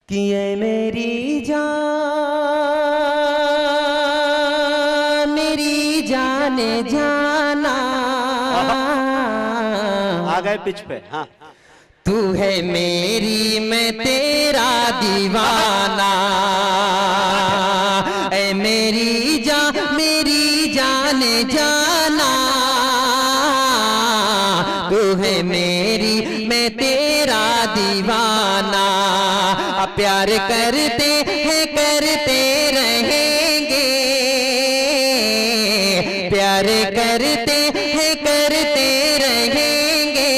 कि ये मेरी जाने जाना आ गए पिच पे। हाँ, तू है मेरी मैं तेरा दीवाना, ऐ मेरी जाने जाना, तू है मेरी मैं तेरा दीवाना। अब प्यार करते हैं करते रहेंगे, प्यार करते हैं करते रहेंगे,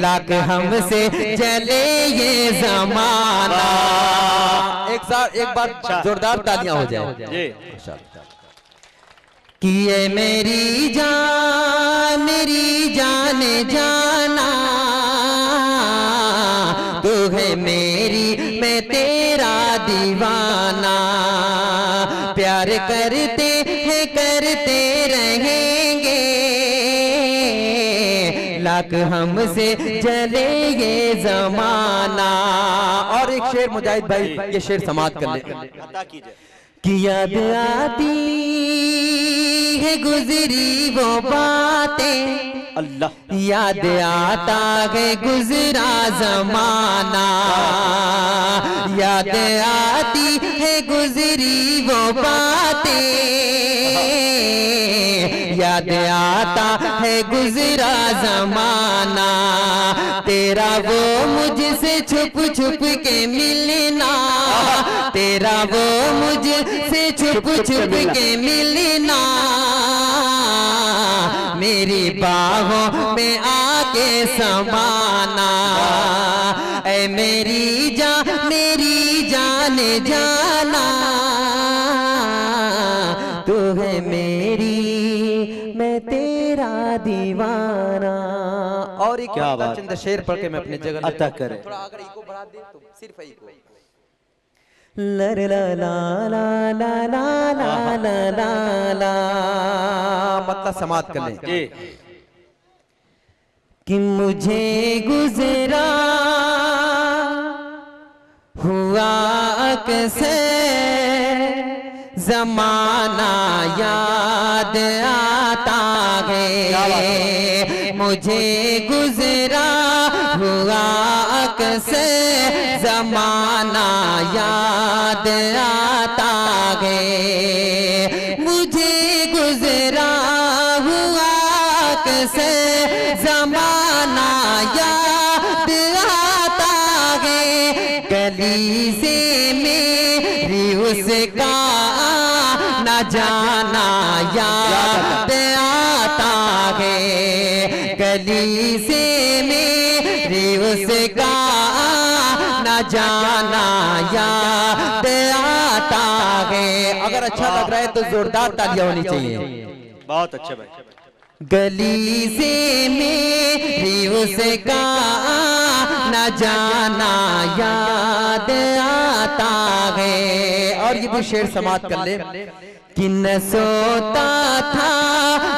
लाख हमसे जले ये जमाना। एक बार जोरदार तालियां हो जाए जी। कि ये मेरी जाने जाना, तू है मेरी मैं तेरा दीवाना। प्यार करते हैं करते रहेंगे, लाख हमसे जले ये जमाना। और एक शेर मुजाहिद भाई, ये शेर समाप्त कर ले। अता कीजिए। कि याद आती है गुजरी वो बातें, अल्लाह, याद आता है गुजरा जमाना, याद आती है गुजरी वो बातें, याद आता है गुजरा जमाना। तेरा वो मुझसे छुप छुप के मिलना, तेरा वो मुझसे छुप छुप के मिलना, मेरी बाहों में आके समाना। ऐ मेरी जाने जाना, तू है मेरी मैं तेरा दीवाना। और एक क्या बात, चंद शेर पढ़ के मैं अपनी जगह अता करे। थोड़ा अगर इको बढ़ा दे तो सिर्फ इको। लर ला ला ला ला ला ला ला ला ला, मतलब समाप्त कर लें जी। कि मुझे गुजरा हुआ अक्सर जमाना याद आता है, मुझे गुजरा हुआ अक्सर जमाना याद आता है, मुझे गुजरा हुआ अक्सर जमाना याद आता है। गली से मेरी उसका न जाना याद आता है, गली से मेरी उसका न जाना याद आता है। अगर अच्छा लग रहा है तो जोरदार तालियां होनी चाहिए। बहुत अच्छे भाई। गली से मेरी उसका न जाना याद आता है। और ये भी शेर समाप्त कर ले। कि न सोता था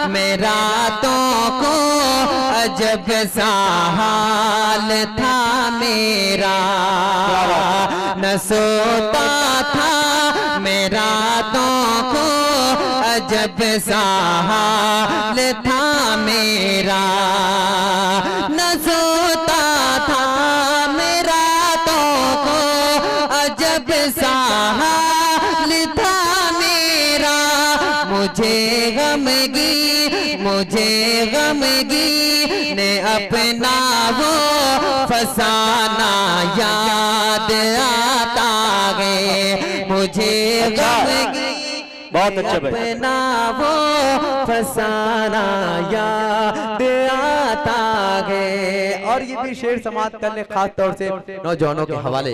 मैं रातों को, अजब सा हाल था मेरा, न सोता था मैं रातों को, अजब सा हाल था मेरा, न सोता था मैं रातों को, अजब सा हाल था मेरा। मुझे गमगी ने अपना वो फसाना याद आता है, मुझे गमगी बहुत अच्छे भाई। अपना वो फसाना याद आता है। और ये भी शेर समाप्त कर ले खास तौर से नौजवानों के हवाले।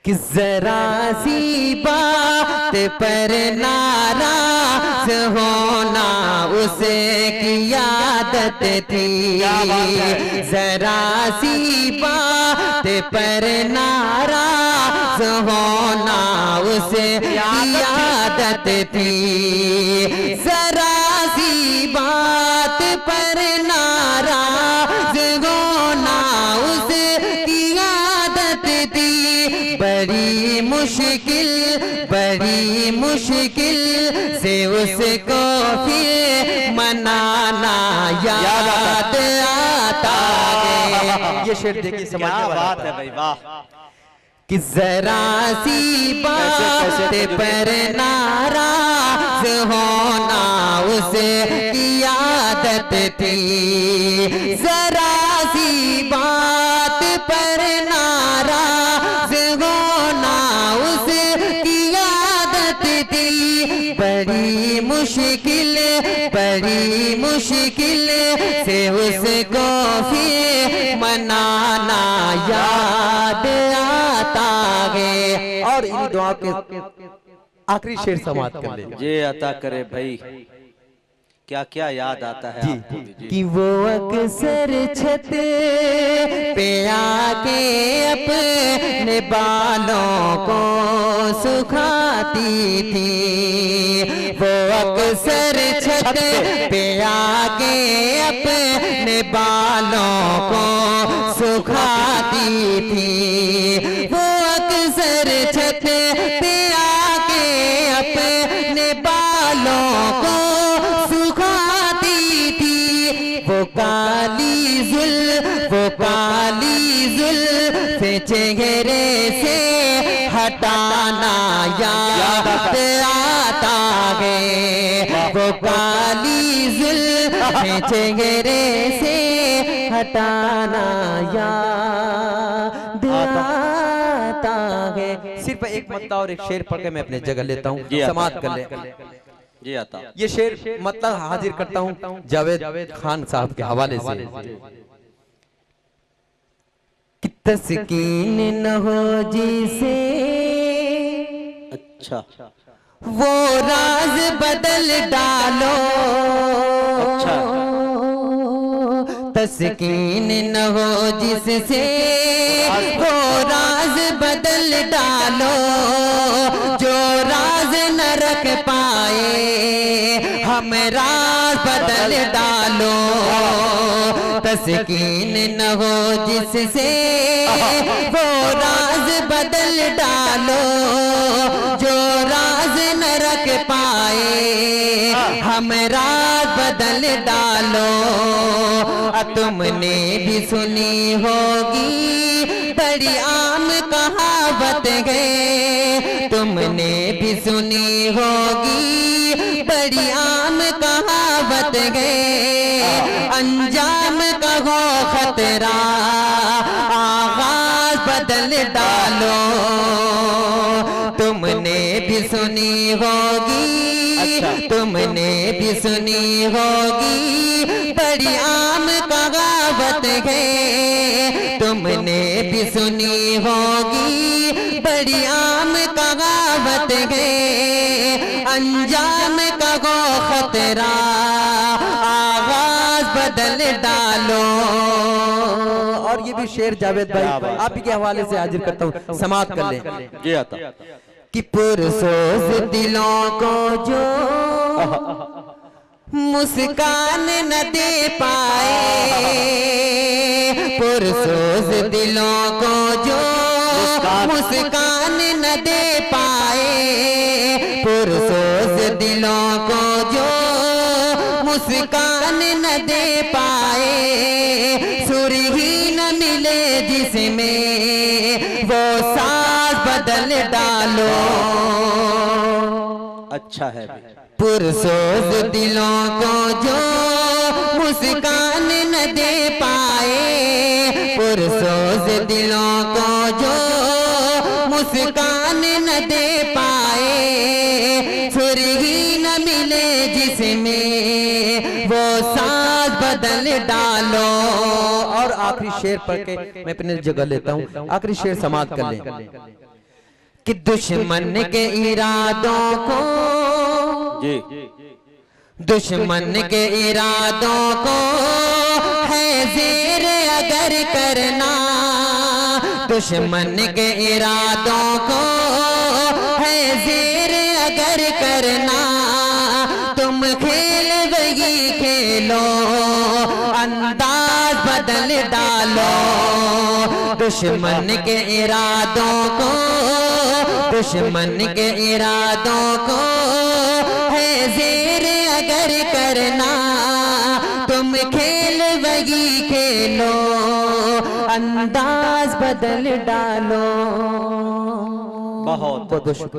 कि जरा सी बात पर नाराज होना उसे की आदत थी, जरा सी बात पर नाराज होना उसे की आदत थी, जरा सी बात पर नाराज होना उसे की मुश्किल बड़ी मुश्किल से उसको फिर मनाना याद आता है। ये शेर देखिए समझने क्या वाला बात है भाई, वाह। कि जरा सी बात पर नाराज होना उसे की आदत थी, जरा सी बात पर नाराज होना उसे की आदत थी। बड़ी मुश्किल से उसको फिर मनाना याद आता है। और इन दुआ के आखिरी शेर समाप्त कर ले। ये अता करे भाई, क्या क्या याद आता है आपको भी जी। कि वो अक्सर छत पे आके अपने बालों को सुखाती थी, वो अक्सर छत पे आके अपने बालों को सुखाती थी, वो अक्सर छत पे आके अपने बालों को काली जुल्फ़े चेहरे से हटाना याद आता है। वो काली जुल्फ़े चेहरे से हटाना याद आता है। सिर्फ एक मत्ता और एक शेर पढ़ के मैं अपने जगह लेता हूँ, समाप्त कर ले। जी आता। ये शेर मतलब हाजिर करता हूँ जावेद खान साहब के हवाले से। कि तस्कीन न हो जिसे अच्छा वो राज बदल डालो, अच्छा तस्कीन न हो जिससे वो राज बदल डालो, जो राज न रख पाए हम राज बदल डालो, तस्कीन न हो जिससे वो राज बदल डालो, जो राज न रख पाए हम राज बदल डालो। तुमने भी सुनी होगी बड़ी आम कहावत है, तुमने भी सुनी होगी बड़ी आम कहावत है, अंजाम का हो खतरा आगाज बदल डालो। तुमने भी सुनी होगी, तुमने भी सुनी होगी बड़ी आम कहावत है, तुमने भी सुनी होगी बड़ी आम कहावत है, अंजाम का हो खतरा आगाज बदल डालो। और ये भी शेर जावेद भाई आप ही के हवाले से हाजिर करता हूँ, समाप्त कर ले। जी आता। कि पुरसोज दिलों को जो मुस्कान न दे पाए, पुरसोज दिलों को जो मुस्कान न दे पाए, पुरसोज दिलों को जो मुस्कान न दे पाए, सुर ही न मिले जिसमें वो साज बदल डालो। अच्छा है भाई। पुरसोज दिलों को जो मुस्कान न दे पाए, पुरसोज दिलों को जो मुस्कान न दे पाए, सुर ही न मिले जिसमें वो साज बदल डालो। और आखिरी शेर पढ़ के मैं अपनी जगह लेता हूँ, आखिरी शेर समाप्त कर ले। कि दुश्मन के इरादों को जी, दुश्मन के इरादों को है ज़ेर अगर करना, दुश्मन के इरादों को है ज़ेर अगर करना, तुम खेल वही खेलो अंदाज बदल डालो, दुश्मन के इरादों को, दुश्मन के इरादों को है ज़ेर अगर करना, तुम खेल वही खेलो, अंदाज बदल डालो। बहुत बहुत शुक्रिया।